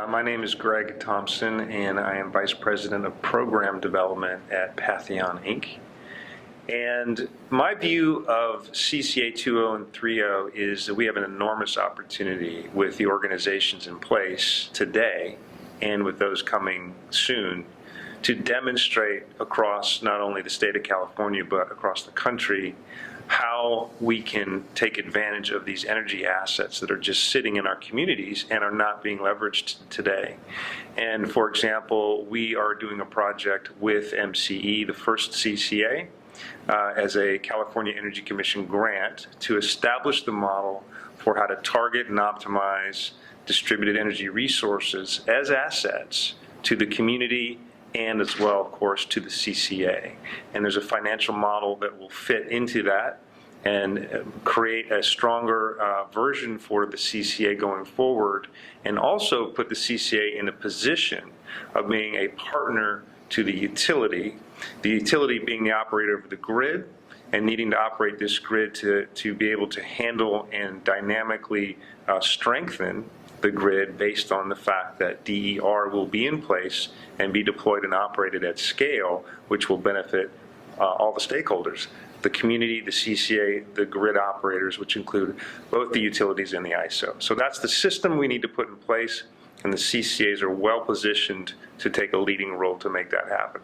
My name is Greg Thomson, and I am Vice President of Program Development at Pathion, Inc. And my view of CCA 2.0 and 3.0 is that we have an enormous opportunity with the organizations in place today and with those coming soon to demonstrate across not only the state of California but across the country how we can take advantage of these energy assets that are just sitting in our communities and are not being leveraged today. And for example, we are doing a project with MCE, the first CCA, as a California Energy Commission grant to establish the model for how to target and optimize distributed energy resources as assets to the community and as well, of course, to the CCA. And there's a financial model that will fit into that and create a stronger version for the CCA going forward, and also put the CCA in a position of being a partner to the utility being the operator of the grid and needing to operate this grid to be able to handle and dynamically strengthen the grid based on the fact that DER will be in place and be deployed and operated at scale, which will benefit all the stakeholders, the community, the CCA, the grid operators, which include both the utilities and the ISO. So that's the system we need to put in place, and the CCAs are well positioned to take a leading role to make that happen.